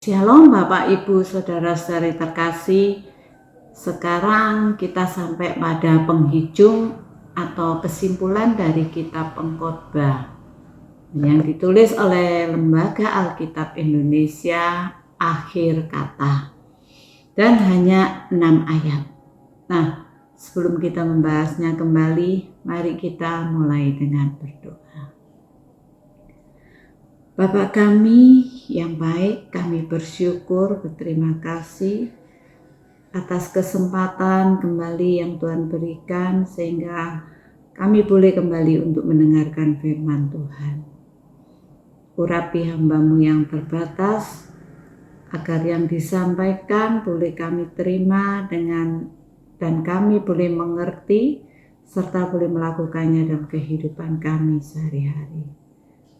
Shalom Bapak Ibu Saudara-saudari terkasih. Sekarang kita sampai pada penghujung atau kesimpulan dari kitab Pengkhotbah yang ditulis oleh Lembaga Alkitab Indonesia, akhir kata, dan hanya 6 ayat. Nah, sebelum kita membahasnya kembali, mari kita mulai dengan berdoa. Bapa kami yang baik, kami bersyukur, berterima kasih atas kesempatan kembali yang Tuhan berikan sehingga kami boleh kembali untuk mendengarkan firman Tuhan. Urapi hamba-Mu yang terbatas, agar yang disampaikan boleh kami terima dan kami boleh mengerti serta boleh melakukannya dalam kehidupan kami sehari-hari.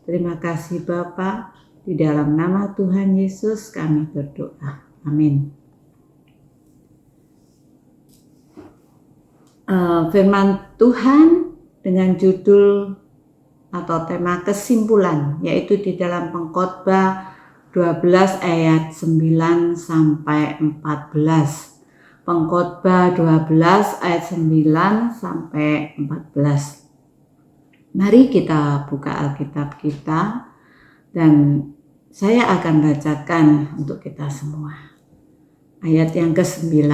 Terima kasih Bapa, di dalam nama Tuhan Yesus kami berdoa. Amin. Firman Tuhan dengan judul atau tema kesimpulan, yaitu di dalam Pengkhotbah 12 ayat 9 sampai 14. Pengkhotbah 12 ayat 9 sampai 14. Mari kita buka Alkitab kita dan saya akan bacakan untuk kita semua. Ayat yang ke-9.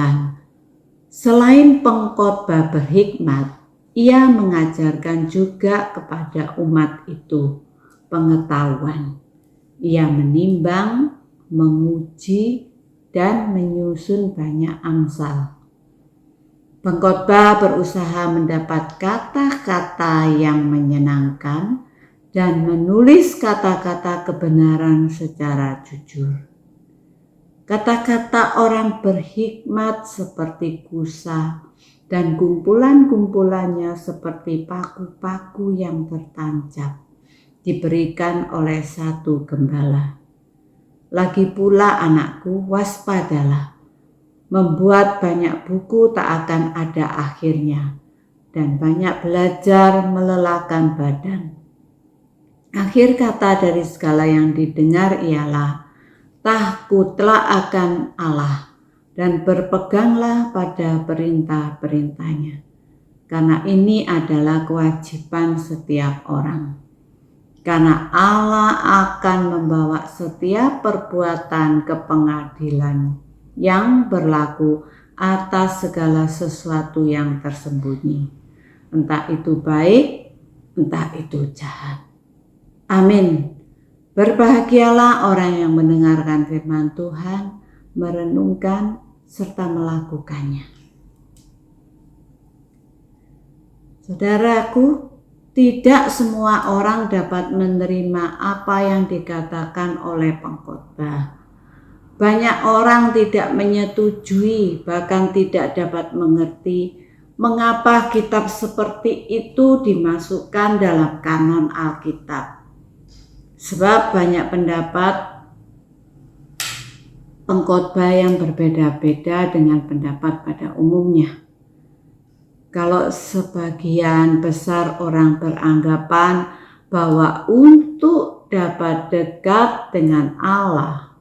Selain pengkhotbah berhikmat, ia mengajarkan juga kepada umat itu pengetahuan. Ia menimbang, menguji, dan menyusun banyak amsal. Pengkhotbah berusaha mendapat kata-kata yang menyenangkan dan menulis kata-kata kebenaran secara jujur. Kata-kata orang berhikmat seperti kusa dan kumpulan-kumpulannya seperti paku-paku yang tertancap, diberikan oleh satu gembala. Lagi pula anakku, waspadalah. Membuat banyak buku tak akan ada akhirnya, dan banyak belajar melelahkan badan. Akhir kata dari segala yang didengar ialah, takutlah akan Allah, dan berpeganglah pada perintah-perintahnya, karena ini adalah kewajiban setiap orang. Karena Allah akan membawa setiap perbuatan ke pengadilan yang berlaku atas segala sesuatu yang tersembunyi, entah itu baik, entah itu jahat. Amin. Berbahagialah orang yang mendengarkan firman Tuhan, merenungkan serta melakukannya. Saudaraku, tidak semua orang dapat menerima apa yang dikatakan oleh pengkhotbah. Banyak orang tidak menyetujui, bahkan tidak dapat mengerti mengapa kitab seperti itu dimasukkan dalam kanon Alkitab. Sebab banyak pendapat pengkhotbah yang berbeda-beda dengan pendapat pada umumnya. Kalau sebagian besar orang beranggapan bahwa untuk dapat dekat dengan Allah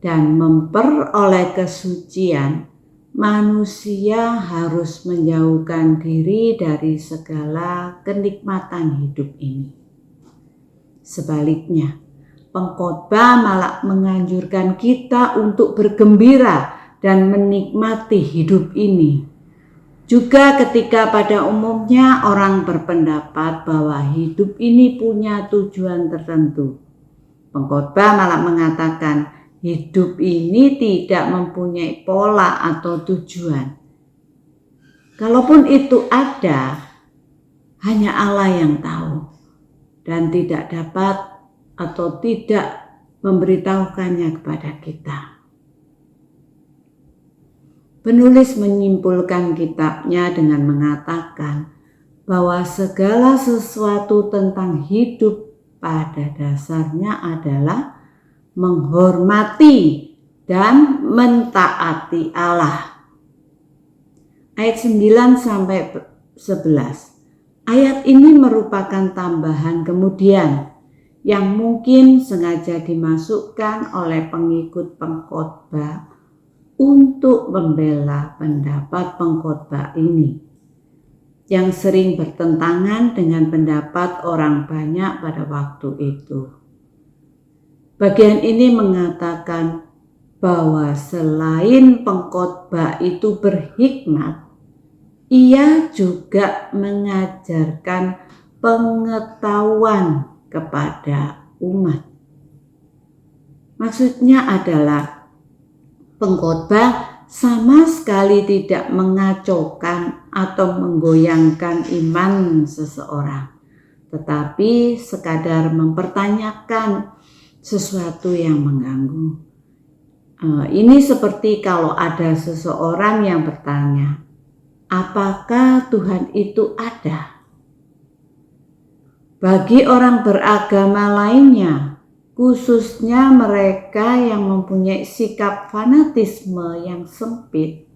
dan memperoleh kesucian, manusia harus menjauhkan diri dari segala kenikmatan hidup ini. Sebaliknya, pengkhotbah malah menganjurkan kita untuk bergembira dan menikmati hidup ini. Juga ketika pada umumnya orang berpendapat bahwa hidup ini punya tujuan tertentu, pengkhotbah malah mengatakan, hidup ini tidak mempunyai pola atau tujuan. Kalaupun itu ada, hanya Allah yang tahu dan tidak dapat atau tidak memberitahukannya kepada kita. Penulis menyimpulkan kitabnya dengan mengatakan bahwa segala sesuatu tentang hidup pada dasarnya adalah menghormati dan mentaati Allah. Ayat 9 sampai 11. Ayat ini merupakan tambahan kemudian yang mungkin sengaja dimasukkan oleh pengikut pengkhotbah untuk membela pendapat pengkhotbah ini, yang sering bertentangan dengan pendapat orang banyak pada waktu itu. Bagian ini mengatakan bahwa selain pengkhotbah itu berhikmat, ia juga mengajarkan pengetahuan kepada umat. Maksudnya adalah pengkhotbah sama sekali tidak mengacaukan atau menggoyangkan iman seseorang, tetapi sekadar mempertanyakan sesuatu yang mengganggu. Ini seperti kalau ada seseorang yang bertanya, apakah Tuhan itu ada? Bagi orang beragama lainnya, khususnya mereka yang mempunyai sikap fanatisme yang sempit,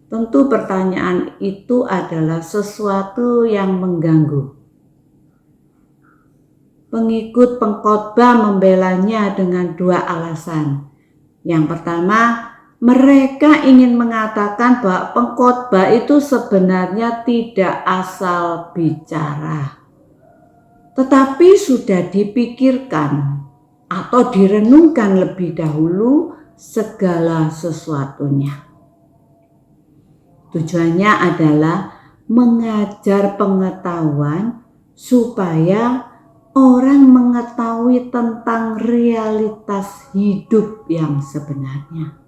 tentu pertanyaan itu adalah sesuatu yang mengganggu. Pengikut pengkhotbah membelanya dengan dua alasan. Yang pertama, mereka ingin mengatakan bahwa pengkhotbah itu sebenarnya tidak asal bicara, tetapi sudah dipikirkan atau direnungkan lebih dahulu segala sesuatunya. Tujuannya adalah mengajar pengetahuan supaya orang mengetahui tentang realitas hidup yang sebenarnya.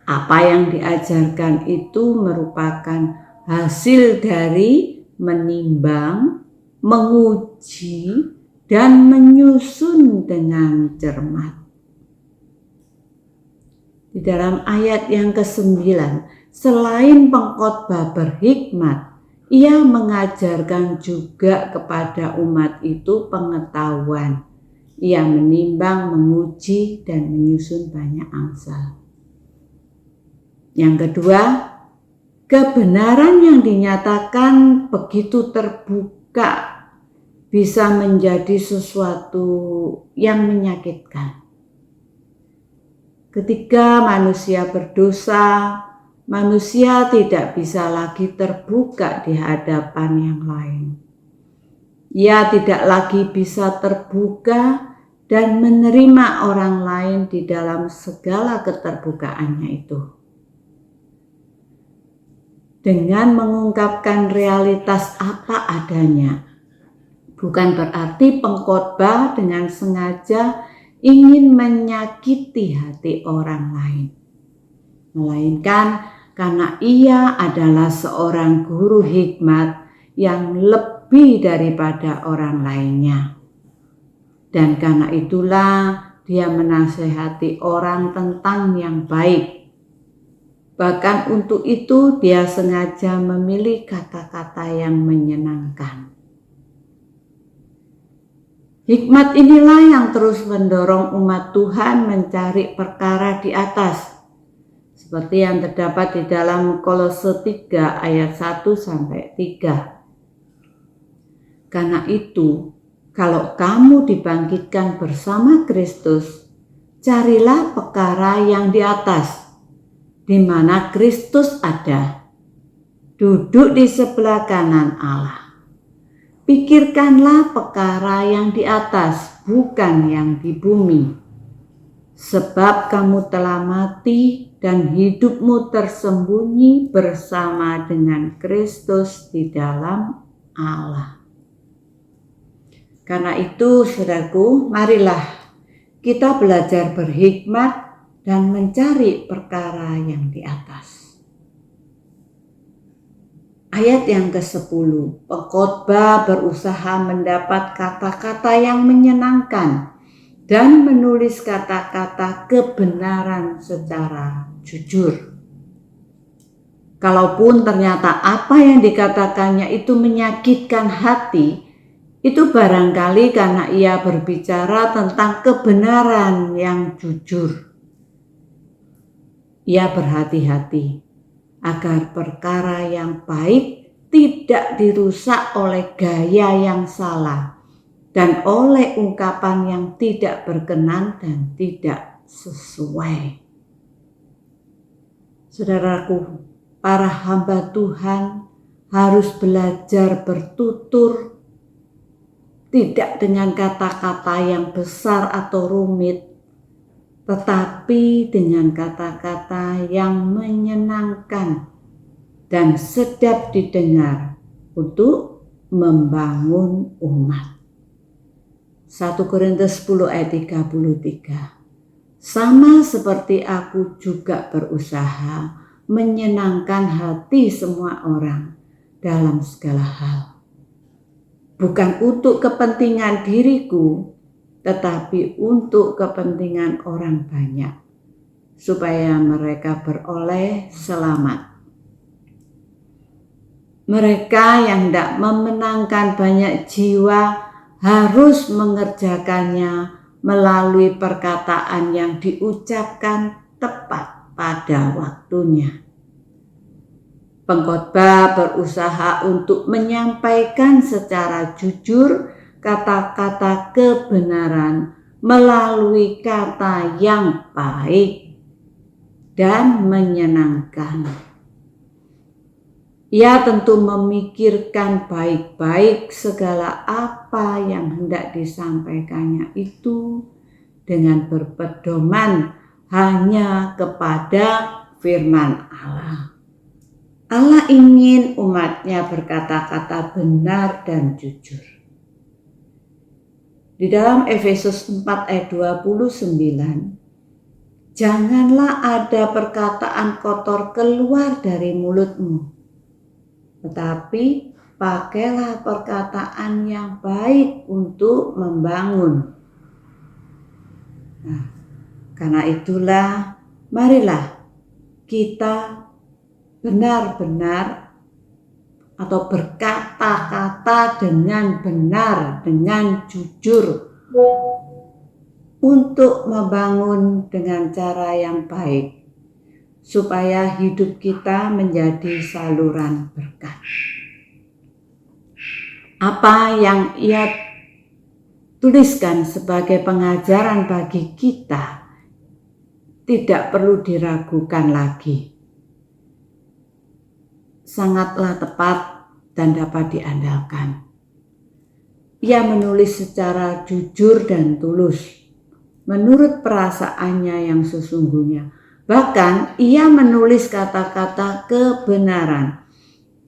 Apa yang diajarkan itu merupakan hasil dari menimbang, menguji, dan menyusun dengan cermat. Di dalam ayat yang ke-9, selain pengkhotbah berhikmat, ia mengajarkan juga kepada umat itu pengetahuan. Ia menimbang, menguji, dan menyusun banyak angsal. Yang kedua, kebenaran yang dinyatakan begitu terbuka bisa menjadi sesuatu yang menyakitkan. Ketika manusia berdosa, manusia tidak bisa lagi terbuka di hadapan yang lain. Ia tidak lagi bisa terbuka dan menerima orang lain di dalam segala keterbukaannya itu. Dengan mengungkapkan realitas apa adanya, bukan berarti pengkhotbah dengan sengaja ingin menyakiti hati orang lain, melainkan karena ia adalah seorang guru hikmat yang lebih daripada orang lainnya. Dan karena itulah dia menasehati orang tentang yang baik. Bahkan untuk itu dia sengaja memilih kata-kata yang menyenangkan. Hikmat inilah yang terus mendorong umat Tuhan mencari perkara di atas, seperti yang terdapat di dalam Kolose 3 ayat 1-3. Karena itu, kalau kamu dibangkitkan bersama Kristus, carilah perkara yang di atas, di mana Kristus ada, duduk di sebelah kanan Allah. Pikirkanlah perkara yang di atas, bukan yang di bumi. Sebab kamu telah mati dan hidupmu tersembunyi bersama dengan Kristus di dalam Allah. Karena itu, saudaraku, marilah kita belajar berhikmat dan mencari perkara yang di atas. Ayat yang ke-10, pengkhotbah berusaha mendapat kata-kata yang menyenangkan dan menulis kata-kata kebenaran secara jujur. Kalaupun ternyata apa yang dikatakannya itu menyakitkan hati, itu barangkali karena ia berbicara tentang kebenaran yang jujur. Ia berhati-hati agar perkara yang baik tidak dirusak oleh gaya yang salah dan oleh ungkapan yang tidak berkenan dan tidak sesuai. Saudaraku, para hamba Tuhan harus belajar bertutur, tidak dengan kata-kata yang besar atau rumit, tetapi dengan kata-kata yang menyenangkan dan sedap didengar untuk membangun umat. 1 Korintus 10 ayat 33. Sama seperti aku juga berusaha menyenangkan hati semua orang dalam segala hal. Bukan untuk kepentingan diriku, tetapi untuk kepentingan orang banyak, supaya mereka beroleh selamat. Mereka yang hendak memenangkan banyak jiwa harus mengerjakannya melalui perkataan yang diucapkan tepat pada waktunya. Pengkhotbah berusaha untuk menyampaikan secara jujur kata-kata kebenaran melalui kata yang baik dan menyenangkan. Ia tentu memikirkan baik-baik segala apa yang hendak disampaikannya itu dengan berpedoman hanya kepada firman Allah. Allah ingin umatnya berkata-kata benar dan jujur. Di dalam Efesus 4 ayat 29, janganlah ada perkataan kotor keluar dari mulutmu, tetapi pakailah perkataan yang baik untuk membangun. Nah, karena itulah marilah kita benar-benar atau berkata-kata dengan benar, dengan jujur untuk membangun dengan cara yang baik, supaya hidup kita menjadi saluran berkat. Apa yang ia tuliskan sebagai pengajaran bagi kita tidak perlu diragukan lagi. Sangatlah tepat dan dapat diandalkan. Ia menulis secara jujur dan tulus, menurut perasaannya yang sesungguhnya. Bahkan ia menulis kata-kata kebenaran,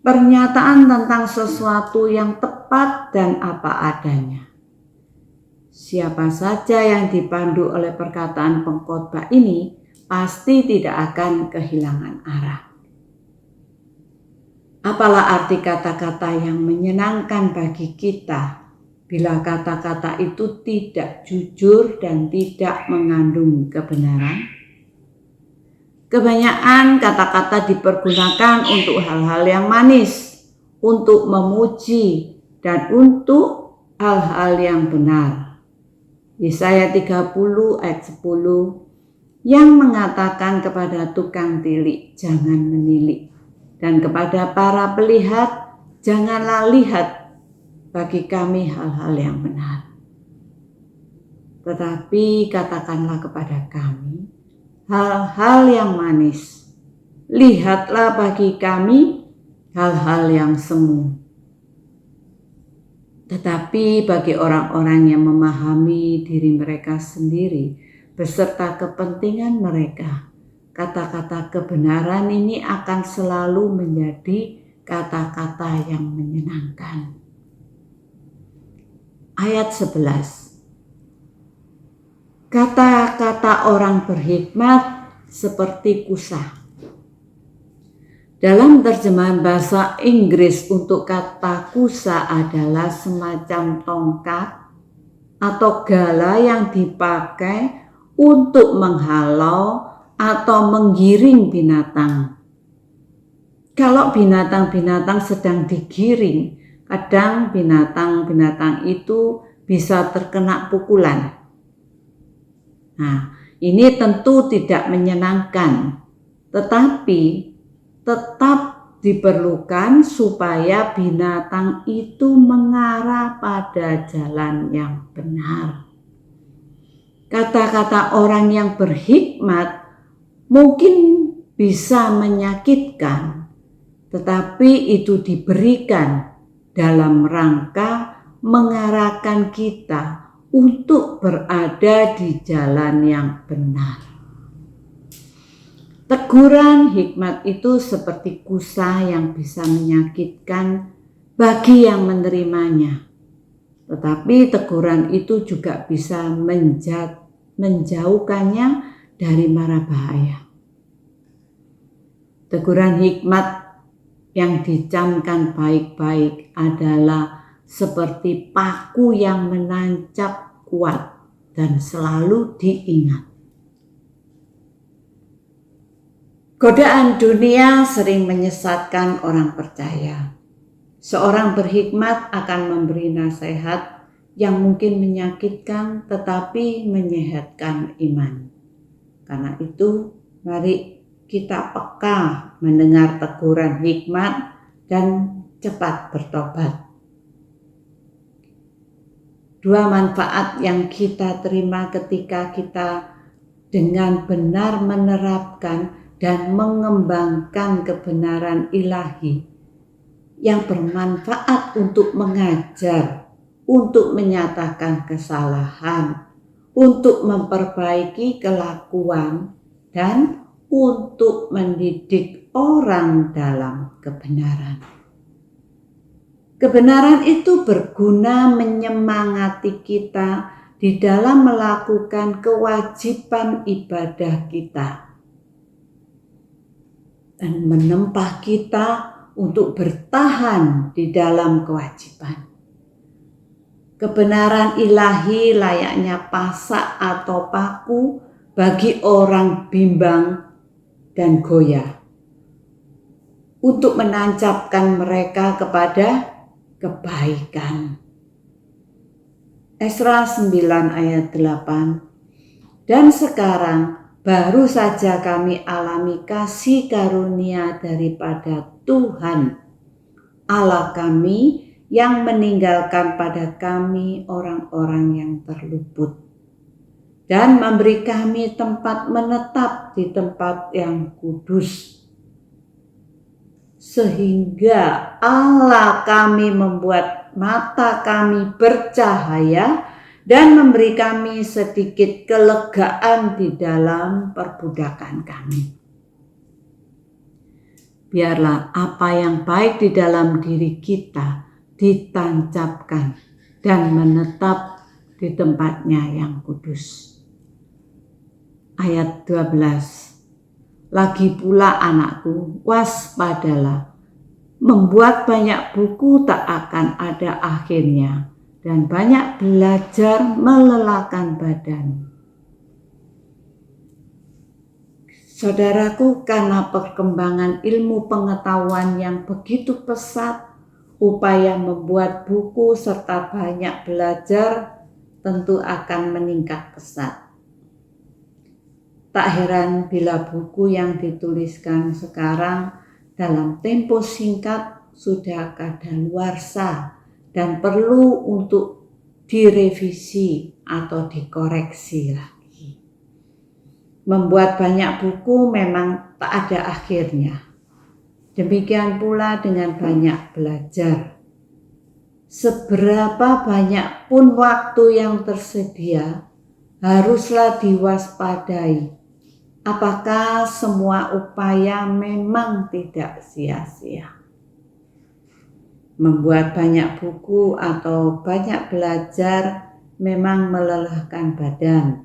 pernyataan tentang sesuatu yang tepat dan apa adanya. Siapa saja yang dipandu oleh perkataan pengkhotbah ini pasti tidak akan kehilangan arah. Apalah arti kata-kata yang menyenangkan bagi kita bila kata-kata itu tidak jujur dan tidak mengandung kebenaran? Kebanyakan kata-kata dipergunakan untuk hal-hal yang manis, untuk memuji, dan untuk hal-hal yang benar. Yesaya 30 ayat 10 yang mengatakan kepada tukang tilik, jangan menilik, dan kepada para pelihat, janganlah lihat, bagi kami hal-hal yang benar. Tetapi katakanlah kepada kami hal-hal yang manis. Lihatlah bagi kami hal-hal yang semu. Tetapi bagi orang-orang yang memahami diri mereka sendiri beserta kepentingan mereka, kata-kata kebenaran ini akan selalu menjadi kata-kata yang menyenangkan. Ayat 11. Kata-kata orang berhikmat seperti kusa. Dalam terjemahan bahasa Inggris untuk kata kusa adalah semacam tongkat atau gala yang dipakai untuk menghalau atau menggiring binatang. Kalau binatang-binatang sedang digiring, kadang binatang-binatang itu bisa terkena pukulan. Nah, ini tentu tidak menyenangkan, tetapi tetap diperlukan supaya binatang itu mengarah pada jalan yang benar. Kata-kata orang yang berhikmat mungkin bisa menyakitkan, tetapi itu diberikan dalam rangka mengarahkan kita untuk berada di jalan yang benar. Teguran hikmat itu seperti kusa yang bisa menyakitkan bagi yang menerimanya. Tetapi teguran itu juga bisa menjauhkannya dari mara bahaya. Teguran hikmat yang dicamkan baik-baik adalah seperti paku yang menancap kuat dan selalu diingat. Godaan dunia sering menyesatkan orang percaya. Seorang berhikmat akan memberi nasihat yang mungkin menyakitkan tetapi menyehatkan iman. Karena itu, mari kita peka mendengar teguran hikmat dan cepat bertobat. Dua manfaat yang kita terima ketika kita dengan benar menerapkan dan mengembangkan kebenaran ilahi yang bermanfaat untuk mengajar, untuk menyatakan kesalahan, untuk memperbaiki kelakuan, dan untuk mendidik orang dalam kebenaran. Kebenaran itu berguna menyemangati kita di dalam melakukan kewajiban ibadah kita dan menempa kita untuk bertahan di dalam kewajiban. Kebenaran ilahi layaknya pasak atau paku bagi orang bimbang dan goyah untuk menancapkan mereka kepada kebaikan. Esra 9 ayat 8. Dan sekarang baru saja kami alami kasih karunia daripada Tuhan Allah kami yang meninggalkan pada kami orang-orang yang terluput dan memberi kami tempat menetap di tempat yang kudus. Sehingga Allah kami membuat mata kami bercahaya dan memberi kami sedikit kelegaan di dalam perbudakan kami. Biarlah apa yang baik di dalam diri kita ditancapkan dan menetap di tempatnya yang kudus. Ayat 12. Lagi pula anakku, waspadalah. Membuat banyak buku tak akan ada akhirnya, dan banyak belajar melelahkan badan. Saudaraku, karena perkembangan ilmu pengetahuan yang begitu pesat, upaya membuat buku serta banyak belajar tentu akan meningkat pesat. Tak heran bila buku yang dituliskan sekarang dalam tempo singkat sudah kadaluarsa dan perlu untuk direvisi atau dikoreksi lagi. Membuat banyak buku memang tak ada akhirnya. Demikian pula dengan banyak belajar. Seberapa banyak pun waktu yang tersedia, haruslah diwaspadai. Apakah semua upaya memang tidak sia-sia? Membuat banyak buku atau banyak belajar memang melelahkan badan.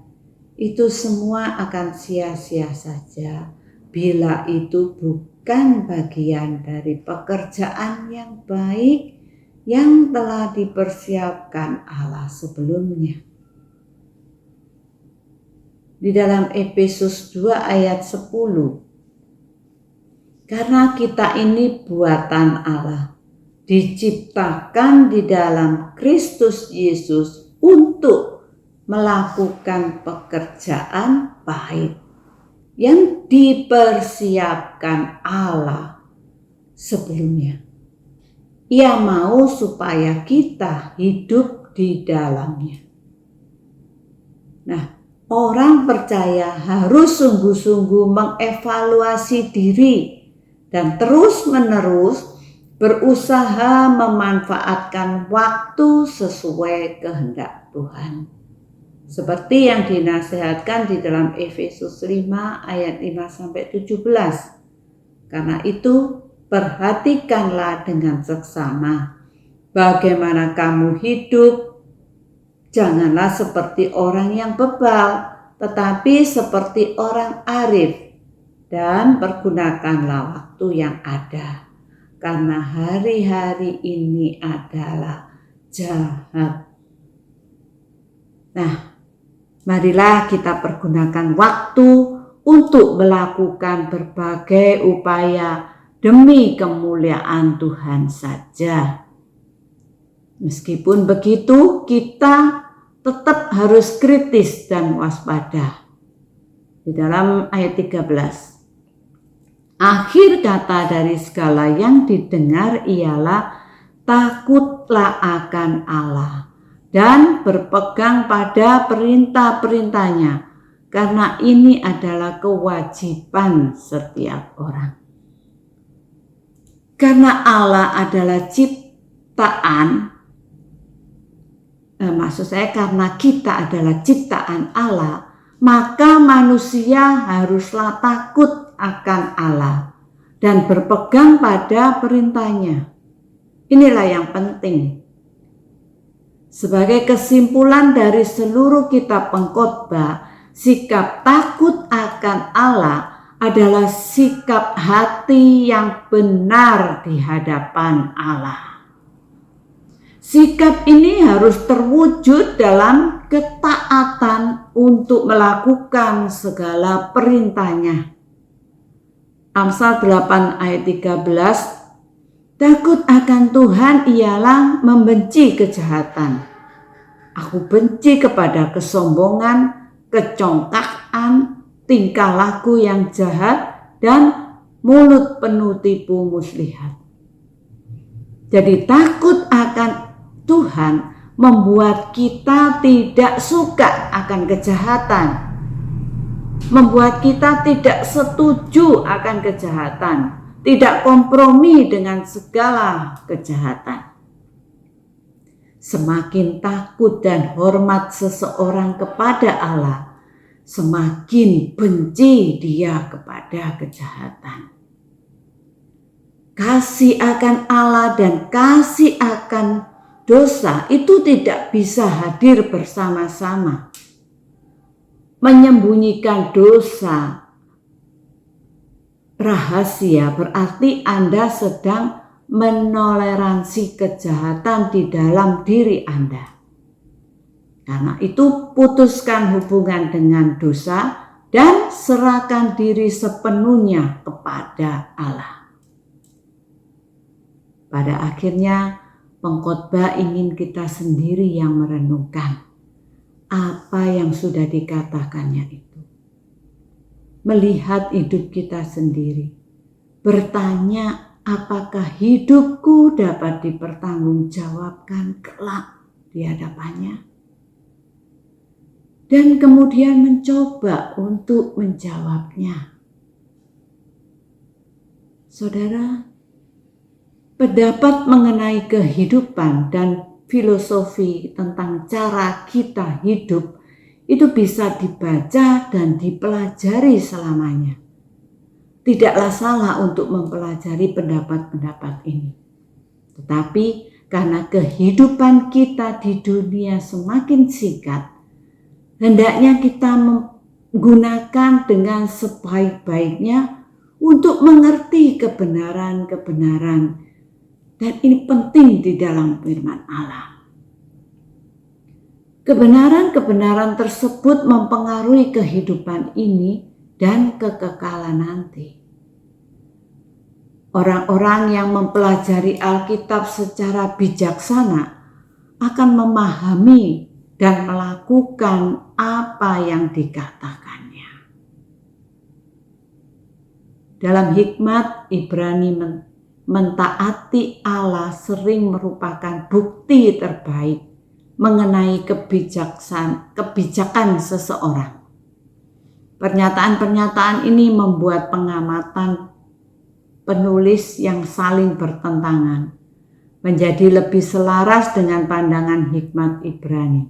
Itu semua akan sia-sia saja bila itu bukan bagian dari pekerjaan yang baik yang telah dipersiapkan Allah sebelumnya. Di dalam Efesus 2 ayat 10. Karena kita ini buatan Allah, diciptakan di dalam Kristus Yesus untuk melakukan pekerjaan baik yang dipersiapkan Allah sebelumnya. Ia mau supaya kita hidup di dalamnya. Nah, orang percaya harus sungguh-sungguh mengevaluasi diri dan terus-menerus berusaha memanfaatkan waktu sesuai kehendak Tuhan. Seperti yang dinasihatkan di dalam Efesus 5 ayat 5-17. Karena itu, perhatikanlah dengan seksama bagaimana kamu hidup. Janganlah seperti orang yang bebal, tetapi seperti orang arif, dan pergunakanlah waktu yang ada. Karena hari-hari ini adalah jahat. Nah, marilah kita pergunakan waktu untuk melakukan berbagai upaya demi kemuliaan Tuhan saja. Meskipun begitu, kita tetap harus kritis dan waspada. Di dalam ayat 13. Akhir kata dari segala yang didengar ialah takutlah akan Allah dan berpegang pada perintah-perintahnya, karena ini adalah kewajiban setiap orang. Karena Allah adalah karena kita adalah ciptaan Allah, maka manusia haruslah takut akan Allah dan berpegang pada perintahnya. Inilah yang penting. Sebagai kesimpulan dari seluruh kitab Pengkhotbah, sikap takut akan Allah adalah sikap hati yang benar di hadapan Allah. Sikap ini harus terwujud dalam ketaatan untuk melakukan segala perintahnya. Amsal 8 ayat 13, takut akan Tuhan ialah membenci kejahatan. Aku benci kepada kesombongan, kecongkakan, tingkah laku yang jahat, dan mulut penuh tipu muslihat. Jadi takut akan Tuhan membuat kita tidak suka akan kejahatan, membuat kita tidak setuju akan kejahatan, tidak kompromi dengan segala kejahatan. Semakin takut dan hormat seseorang kepada Allah, semakin benci dia kepada kejahatan. Kasih akan Allah dan kasih akan dosa itu tidak bisa hadir bersama-sama. Menyembunyikan dosa rahasia berarti Anda sedang menoleransi kejahatan di dalam diri Anda. Karena itu putuskan hubungan dengan dosa dan serahkan diri sepenuhnya kepada Allah. Pada akhirnya pengkhotbah ingin kita sendiri yang merenungkan apa yang sudah dikatakannya itu. Melihat hidup kita sendiri, bertanya apakah hidupku dapat dipertanggungjawabkan kelak di hadapannya. Dan kemudian mencoba untuk menjawabnya. Saudara, pendapat mengenai kehidupan dan filosofi tentang cara kita hidup itu bisa dibaca dan dipelajari selamanya. Tidaklah salah untuk mempelajari pendapat-pendapat ini. Tetapi karena kehidupan kita di dunia semakin singkat, hendaknya kita menggunakan dengan sebaik-baiknya untuk mengerti kebenaran-kebenaran. Dan ini penting di dalam firman Allah. Kebenaran-kebenaran tersebut mempengaruhi kehidupan ini dan kekekalan nanti. Orang-orang yang mempelajari Alkitab secara bijaksana akan memahami dan melakukan apa yang dikatakannya. Dalam hikmat Ibrani mentaati Allah sering merupakan bukti terbaik mengenai kebijakan seseorang. Pernyataan-pernyataan ini membuat pengamatan penulis yang saling bertentangan menjadi lebih selaras dengan pandangan hikmat Ibrani,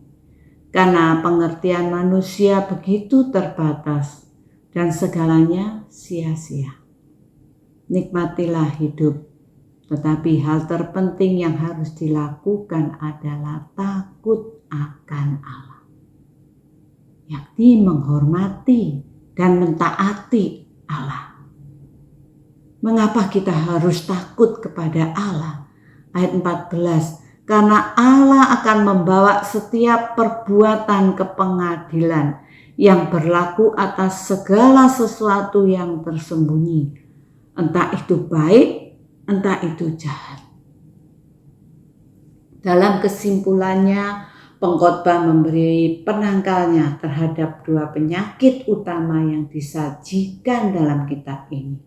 karena pengertian manusia begitu terbatas dan segalanya sia-sia. Nikmatilah hidup, tetapi hal terpenting yang harus dilakukan adalah takut akan Allah, yakni menghormati dan mentaati Allah. Mengapa kita harus takut kepada Allah? Ayat 14, karena Allah akan membawa setiap perbuatan ke pengadilan yang berlaku atas segala sesuatu yang tersembunyi, entah itu baik, entah itu jahat. Dalam kesimpulannya, pengkhotbah memberi penangkalnya terhadap dua penyakit utama yang disajikan dalam kitab ini.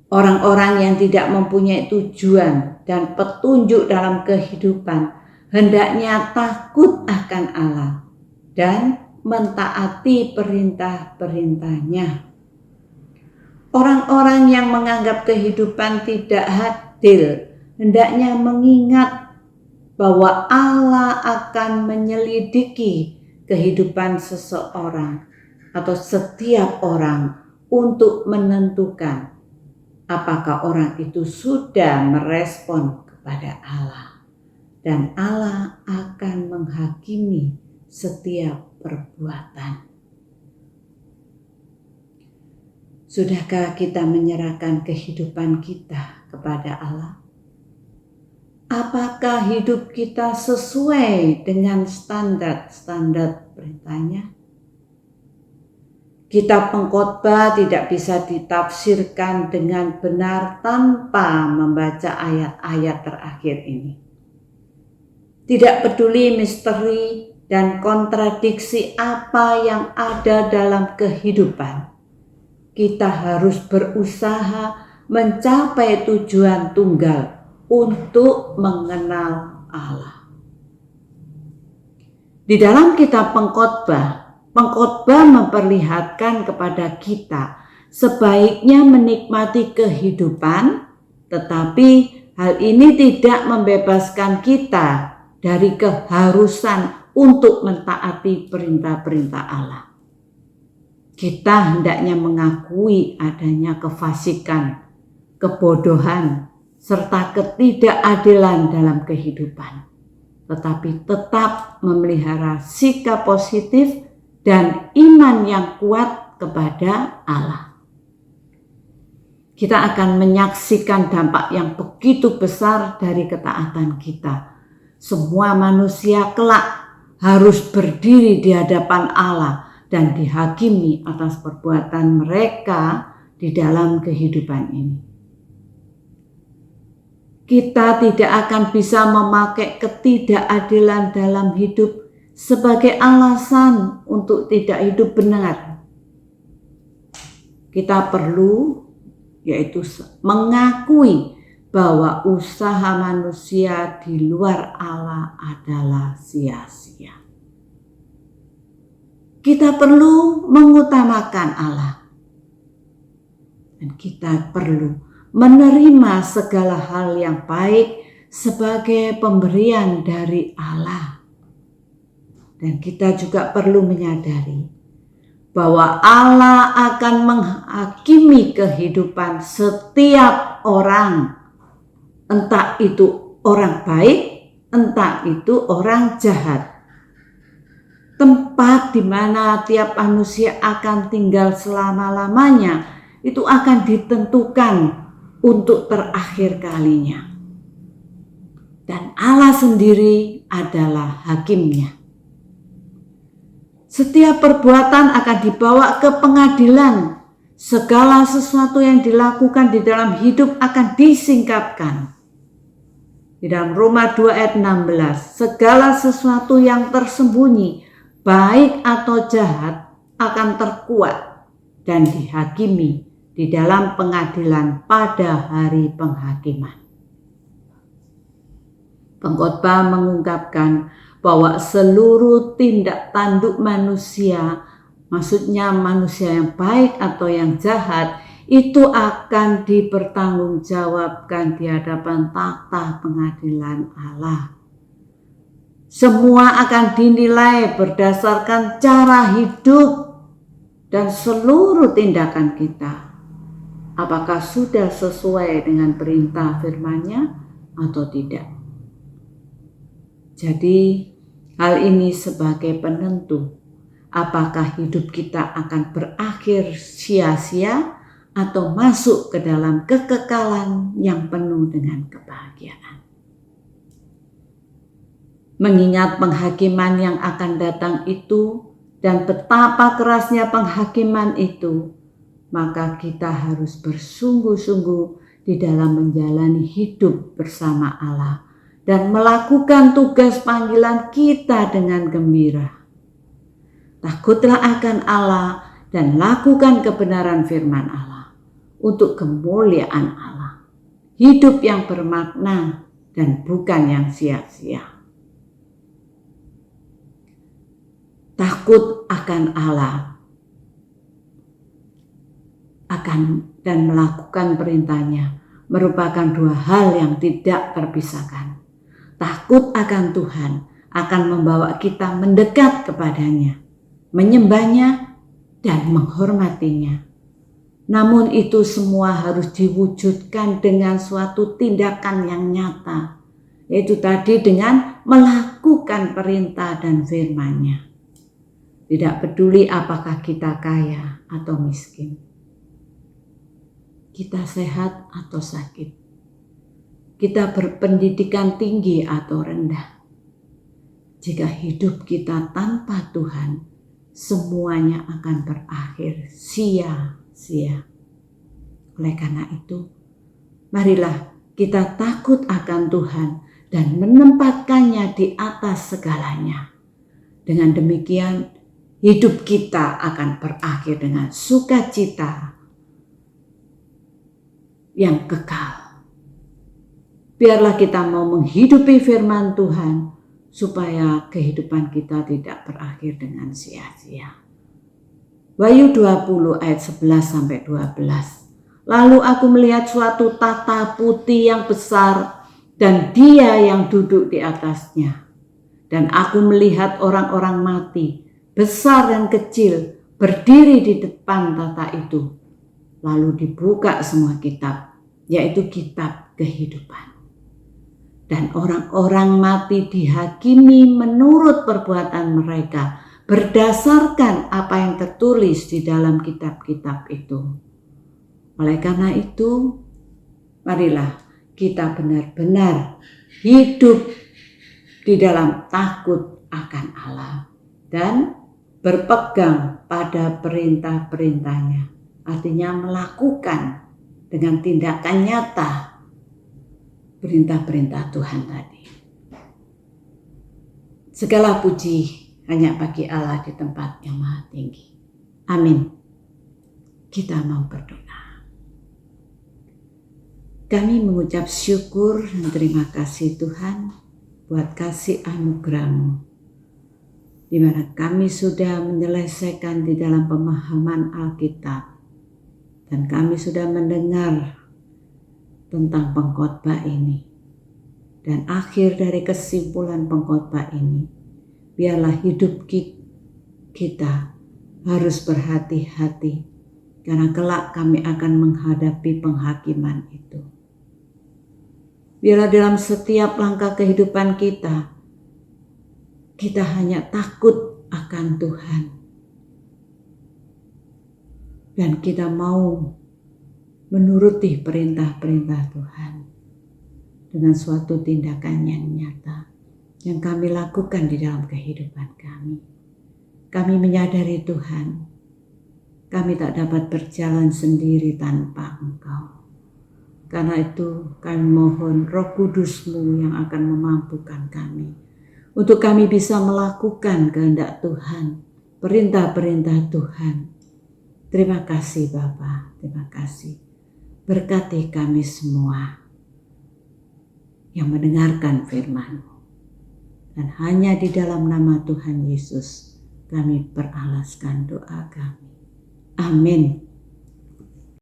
Orang-orang yang tidak mempunyai tujuan dan petunjuk dalam kehidupan hendaknya takut akan Allah dan mentaati perintah-perintahnya. Orang-orang yang menganggap kehidupan tidak adil hendaknya mengingat bahwa Allah akan menyelidiki kehidupan seseorang atau setiap orang untuk menentukan apakah orang itu sudah merespon kepada Allah, dan Allah akan menghakimi setiap perbuatan. Sudahkah kita menyerahkan kehidupan kita kepada Allah? Apakah hidup kita sesuai dengan standar perintahnya? Kitab Pengkhotbah tidak bisa ditafsirkan dengan benar tanpa membaca ayat-ayat terakhir ini. Tidak peduli misteri dan kontradiksi apa yang ada dalam kehidupan, kita harus berusaha mencapai tujuan tunggal untuk mengenal Allah. Di dalam kitab Pengkhotbah memperlihatkan kepada kita sebaiknya menikmati kehidupan, tetapi hal ini tidak membebaskan kita dari keharusan untuk mentaati perintah-perintah Allah. Kita hendaknya mengakui adanya kefasikan, kebodohan, serta ketidakadilan dalam kehidupan, tetapi tetap memelihara sikap positif dan iman yang kuat kepada Allah. Kita akan menyaksikan dampak yang begitu besar dari ketaatan kita. Semua manusia kelak harus berdiri di hadapan Allah dan dihakimi atas perbuatan mereka di dalam kehidupan ini. Kita tidak akan bisa memakai ketidakadilan dalam hidup sebagai alasan untuk tidak hidup benar. Kita perlu yaitu mengakui bahwa usaha manusia di luar Allah adalah sia-sia. Kita perlu mengutamakan Allah. Dan kita perlu menerima segala hal yang baik sebagai pemberian dari Allah. Dan kita juga perlu menyadari bahwa Allah akan menghakimi kehidupan setiap orang, entah itu orang baik, entah itu orang jahat. Tempat di mana tiap manusia akan tinggal selama-lamanya itu akan ditentukan untuk terakhir kalinya. Dan Allah sendiri adalah hakimnya. Setiap perbuatan akan dibawa ke pengadilan. Segala sesuatu yang dilakukan di dalam hidup akan disingkapkan. Di dalam Roma 2 ayat 16, segala sesuatu yang tersembunyi, baik atau jahat, akan terkuak dan dihakimi di dalam pengadilan pada hari penghakiman. Pengkhotbah mengungkapkan bahwa seluruh tindak tanduk manusia, maksudnya manusia yang baik atau yang jahat, itu akan dipertanggungjawabkan di hadapan takhta pengadilan Allah. Semua akan dinilai berdasarkan cara hidup dan seluruh tindakan kita. Apakah sudah sesuai dengan perintah firman-Nya atau tidak? Jadi hal ini sebagai penentu apakah hidup kita akan berakhir sia-sia atau masuk ke dalam kekekalan yang penuh dengan kebahagiaan. Mengingat penghakiman yang akan datang itu dan betapa kerasnya penghakiman itu, maka kita harus bersungguh-sungguh di dalam menjalani hidup bersama Allah dan melakukan tugas panggilan kita dengan gembira. Takutlah akan Allah dan lakukan kebenaran firman Allah untuk kemuliaan Allah. Hidup yang bermakna dan bukan yang sia-sia. Takut akan Allah dan melakukan perintahnya merupakan dua hal yang tidak terpisahkan. Takut akan Tuhan akan membawa kita mendekat kepadanya, menyembahnya dan menghormatinya. Namun itu semua harus diwujudkan dengan suatu tindakan yang nyata, yaitu tadi dengan melakukan perintah dan firman-Nya. Tidak peduli apakah kita kaya atau miskin, kita sehat atau sakit, kita berpendidikan tinggi atau rendah. Jika hidup kita tanpa Tuhan, semuanya akan berakhir sia-sia. Oleh karena itu, marilah kita takut akan Tuhan dan menempatkannya di atas segalanya. Dengan demikian, hidup kita akan berakhir dengan sukacita yang kekal. Biarlah kita mau menghidupi firman Tuhan supaya kehidupan kita tidak berakhir dengan sia-sia. Wahyu 20 ayat 11-12. Lalu aku melihat suatu tahta putih yang besar dan Dia yang duduk di atasnya. Dan aku melihat orang-orang mati, besar dan kecil, berdiri di depan tahta itu. Lalu dibuka semua kitab, yaitu kitab kehidupan. Dan orang-orang mati dihakimi menurut perbuatan mereka, berdasarkan apa yang tertulis di dalam kitab-kitab itu. Oleh karena itu, marilah kita benar-benar hidup di dalam takut akan Allah dan berpegang pada perintah-perintahnya. Artinya melakukan dengan tindakan nyata perintah-perintah Tuhan tadi. Segala puji hanya bagi Allah di tempat yang maha tinggi. Amin. Kita mau berdoa. Kami mengucap syukur dan terima kasih Tuhan buat kasih anugerah-Mu, di mana kami sudah menyelesaikan di dalam pemahaman Alkitab dan kami sudah mendengar tentang pengkhotbah ini. Dan akhir dari kesimpulan pengkhotbah ini, biarlah hidup kita harus berhati-hati, karena kelak kami akan menghadapi penghakiman itu. Biarlah dalam setiap langkah kehidupan kita hanya takut akan Tuhan. Dan kita mau menuruti perintah-perintah Tuhan dengan suatu tindakan yang nyata yang kami lakukan di dalam kehidupan kami. Kami menyadari Tuhan, kami tak dapat berjalan sendiri tanpa Engkau. Karena itu kami mohon Roh Kudus-Mu yang akan memampukan kami untuk kami bisa melakukan kehendak Tuhan, perintah-perintah Tuhan Terima kasih Bapa, terima kasih. Berkati kami semua yang mendengarkan firman-Mu. Dan hanya di dalam nama Tuhan Yesus kami peralaskan doa kami. Amin.